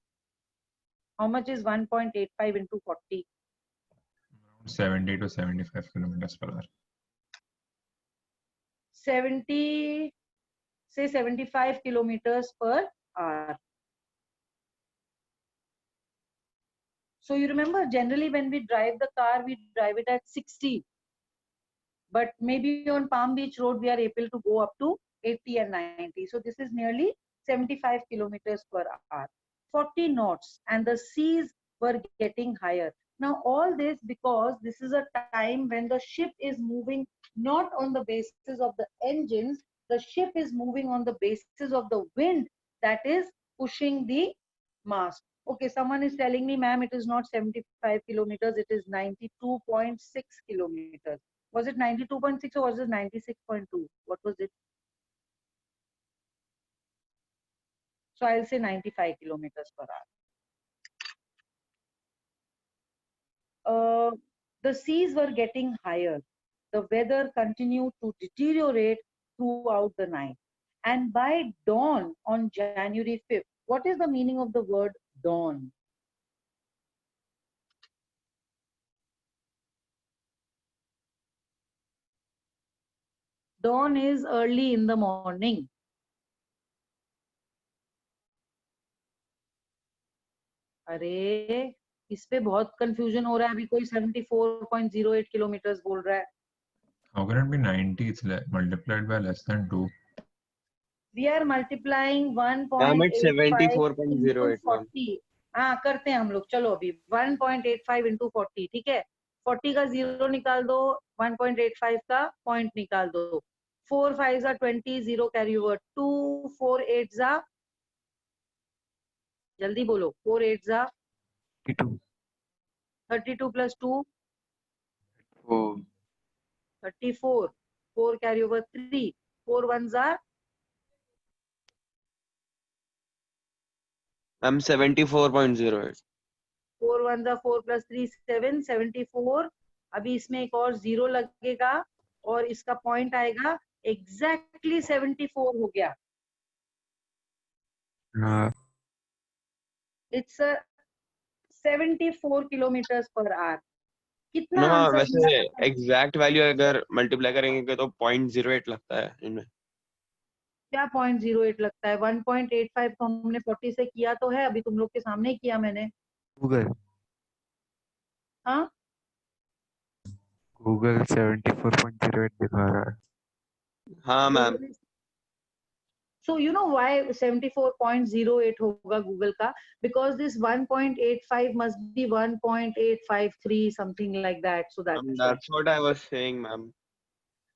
How much is 1.85 into 40? 70 to 75 kilometers per hour. 70, say 75 kilometers per hour. So you remember, generally when we drive the car, we drive it at 60. But maybe on Palm Beach Road, we are able to go up to 80 and 90. So this is nearly 75 kilometers per hour. 40 knots, and the seas were getting higher. Now all this because this is a time when the ship is moving not on the basis of the engines, the ship is moving on the basis of the wind that is pushing the mast. Okay, someone is telling me, ma'am, it is not 75 kilometers, it is 92.6 kilometers. Was it 92.6 or was it 96.2? What was it? So I'll say 95 kilometers per hour. The seas were getting higher. The weather continued to deteriorate throughout the night. And by dawn on January 5th, what is the meaning of the word dawn? Dawn is early in the morning. अरे इस पे बहुत confusion हो रहा है. अभी कोई 74.08 kilometre बोल रहा है. How can it be 90? It's multiplied by less than 2. We are multiplying Damn 1.85 it, 74.08 into 40. हाँ करते हैं हम लोग. चलो अभी 1.85 into 40. ठीक है. 40 का 0 निकाल दो, 1.85 का पॉइंट निकाल दो. 4 5s are 20, 0 carry over. 2 4 8s are, जल्दी बोलो. 4 8s are 32. 32 plus 2 Oh, 34. 4 carry over 3. 4 1s are I'm 74.08. 4 1s are 4 plus 3 7. 74. अभी इसमें एक और 0 लगेगा और इसका पॉइंट आएगा एग्जैक्टली 74 हो गया. हाँ इट्स 74 किलोमीटर्स पर आवर. कितना नो आंसर वैसे दिया था? एग्जैक्ट वैल्यू अगर मल्टीप्लाई करेंगे तो 0.08 लगता है इनमें. क्या 0.08 लगता है? 1.85 तो हमने 40 से किया तो है, अभी तुम लोग के सामने ही किया मैंने. गूगल हाँ, गूगल 74.08 दिखा रहा है. हाँ ma'am. so you know why 74.08 होगा गूगल का? Because this 1.85 must be 1.853 something like that, so that's why. That's what I was saying, ma'am.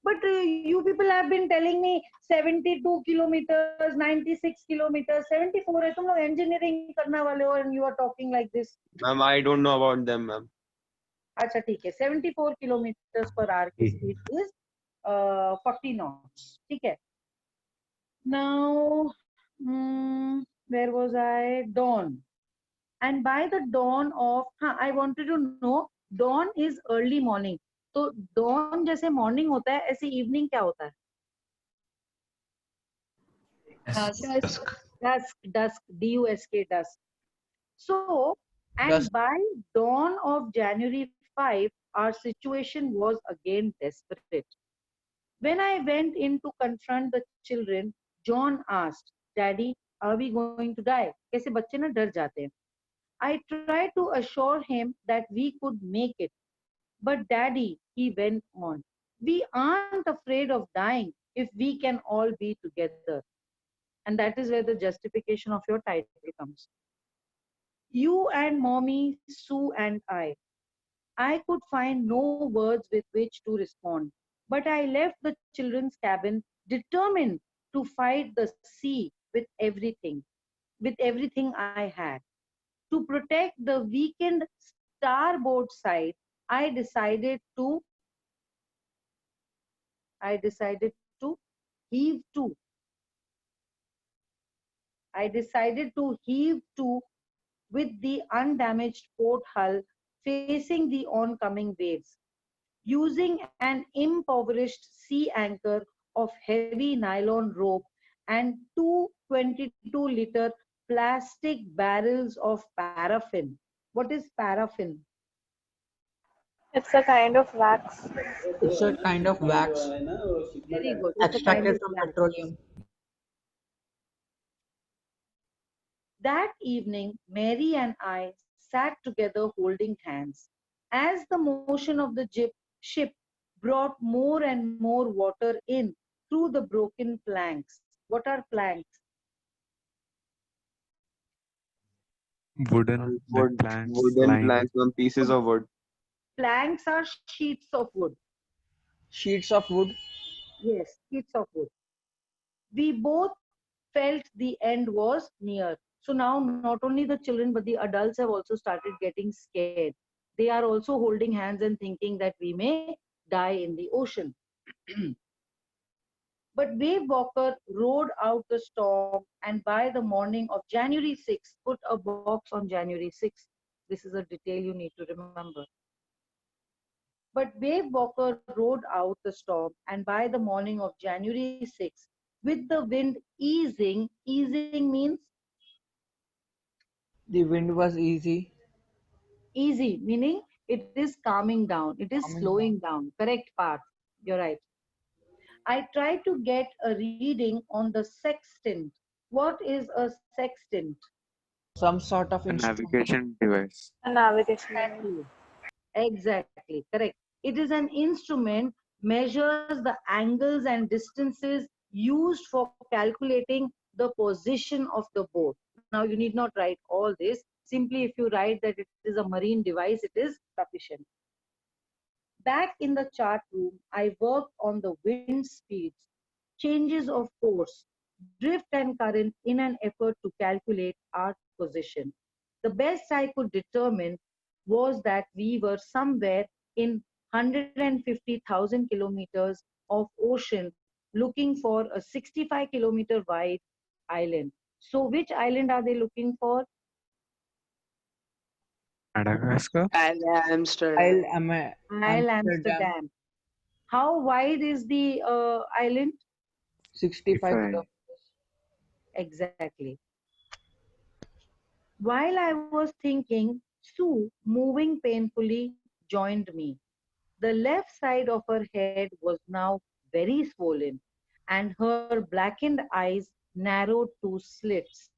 But you people have been telling me 72 kilometers, 96 kilometers, 74 है. तुम लोग engineering करने वाले हो and you are talking like this. Ma'am, I don't know about them, ma'am. अच्छा ठीक है, 74 kilometers per hour की speed is 40 knots. ठीक है. Now, where was I? Dawn. And by the dawn of, I wanted to know, dawn is early morning. तो dawn जैसे morning होता है, ऐसे evening क्या होता है? Dusk. Dusk, D-U-S-K, dusk. So, and Dusk. by dawn of January 5, our situation was again desperate. When I went in to confront the children, John asked, Daddy, are we going to die? कैसे बच्चे ना डर जाते हैं. I tried to assure him that we could make it. But Daddy, he went on, we aren't afraid of dying if we can all be together. And that is where the justification of your title comes. You and Mommy, Sue and I could find no words with which to respond, but I left the children's cabin determined to fight the sea with everything I had. To protect the weakened starboard side, I decided to heave to. I decided to heave to with the undamaged port hull facing the oncoming waves. Using an impoverished sea anchor of heavy nylon rope and two 22-liter plastic barrels of paraffin. What is paraffin? It's a kind of wax. It's a kind of wax Very good. It's a kind extracted of from wax. petroleum. That evening, Mary and I sat together holding hands. As the motion of the ship brought more and more water in through the broken planks. What are planks? Wooden like planks Wooden lying. planks, some pieces of wood. Planks are sheets of wood. Sheets of wood. Yes, sheets of wood. We both felt the end was near. So now not only the children but the adults have also started getting scared. They are also holding hands and thinking that we may die in the ocean. But Wave Walker rode out the storm and by the morning of January 6th, put a box on January 6th. This is a detail you need to remember. But Wave Walker rode out the storm and by the morning of January 6th, with the wind easing means The wind was easy. easy, meaning it is calming down, it is slowing down. Correct path. You're right. I tried to get a reading on the sextant. What is a sextant? Some sort of A instrument. navigation device. A navigation. Exactly, correct. It is an instrument, measures the angles and distances used for calculating the position of the boat. Now you need not write all this. Simply if you write that it is a marine device, it is sufficient. Back in the chart room, I worked on the wind speeds, changes of course, drift and current in an effort to calculate our position. The best I could determine was that we were somewhere in 150,000 kilometers of ocean looking for a 65-kilometer wide island. So which island are they looking for? Madagascar? Amsterdam. Isle Amsterdam, Amsterdam. How wide is the island? 65 55. kilometers. Exactly. While I was thinking, Sue, moving painfully, joined me. The left side of her head was now very swollen, and her blackened eyes narrowed to slits.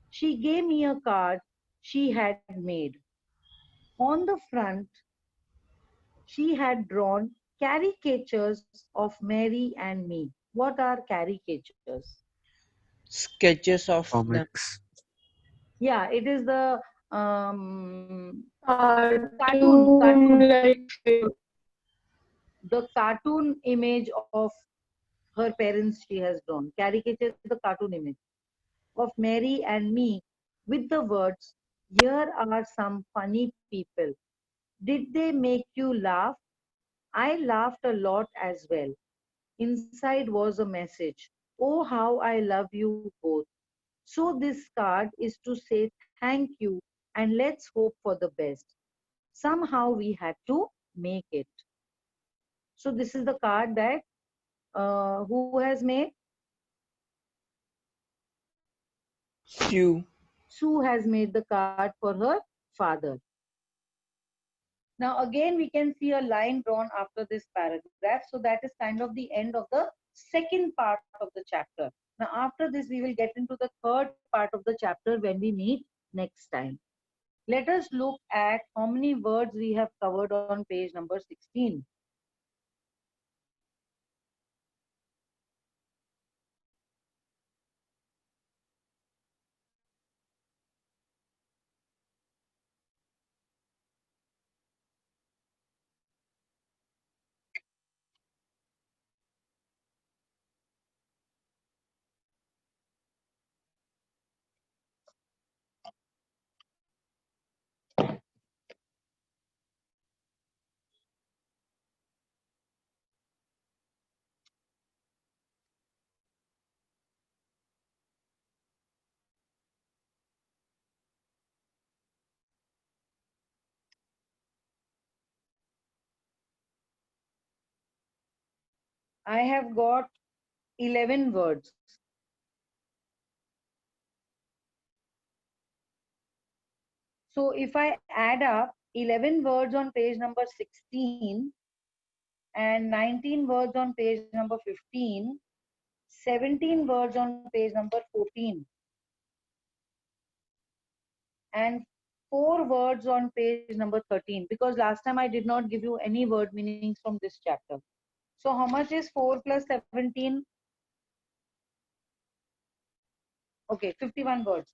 She gave me a card she had made. On the front, she had drawn caricatures of Mary and me. What are caricatures? Sketches of them. Comics. Yeah, it is the cartoon, Cartoon like shape. the cartoon image of her parents she has drawn. Caricature is the cartoon image of Mary and me with the words, "Here are some funny people. Did they make you laugh? I laughed a lot as well." Inside was a message. "Oh, how I love you both." So this card is to say thank you and let's hope for the best. Somehow we had to make it. So this is the card that who has made? Sue. Sue has made the card for her father. Now again we can see a line drawn after this paragraph. So that is kind of the end of the second part of the chapter. Now after this we will get into the third part of the chapter when we meet next time. Let us look at how many words we have covered on page number 16. I have got 11 words. So if I add up 11 words on page number 16 and 19 words on page number 15, 17 words on page number 14, and 4 words on page number 13, because last time I did not give you any word meanings from this chapter. So how much is 4 plus 17? Okay, 51 words.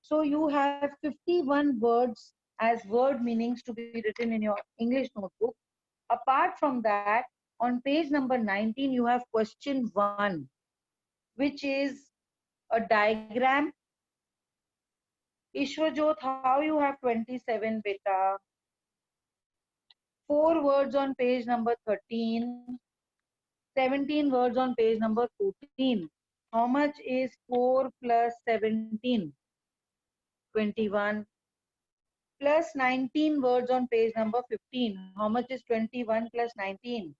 So you have 51 words as word meanings to be written in your English notebook. Apart from that, on page number 19, you have question 1, which is a diagram. Ishwajot, how you have 27, beta? 4 words on page number 13, 17 words on page number 14. How much is 4 plus 17? 21. Plus 19 words on page number 15. How much is 21 plus 19?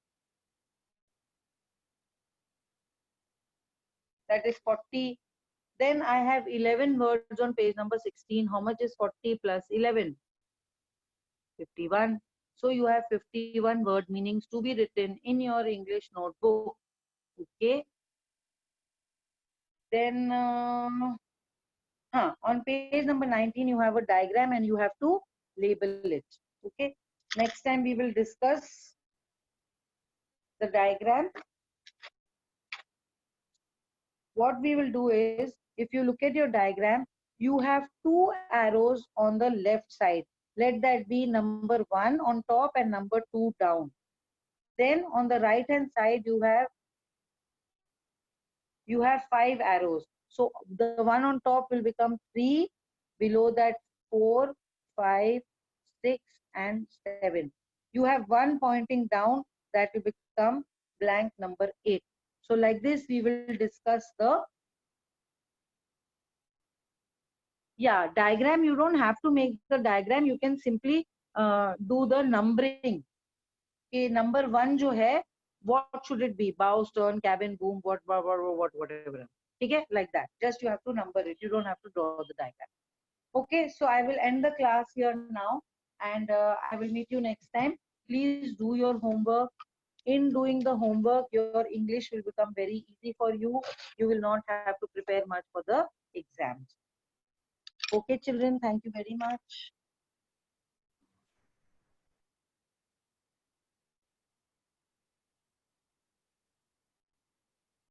That is 40. Then I have 11 words on page number 16. How much is 40 plus 11? 51. So you have 51 word meanings to be written in your English notebook. Okay. Then on page number 19, you have a diagram and you have to label it. Okay. Next time we will discuss the diagram. What we will do is, if you look at your diagram, you have 2 arrows on the left side. Let that be number 1 on top and number 2 down. Then on the right hand side, you have 5 arrows. So the one on top will become 3, below that 4, 5, 6 and 7. You have one pointing down, that will become blank number 8. So like this we will discuss the Yeah, diagram, you don't have to make the diagram, you can simply do the numbering. Okay, number 1 जो है, what should it be? Bow, stern, cabin, boom, whatever. Okay, like that. Just you have to number it. You don't have to draw the diagram. Okay, so I will end the class here now, and I will meet you next time. Please do your homework. In doing the homework, your English will become very easy for you. You will not have to prepare much for the exams. Okay, children, thank you very much.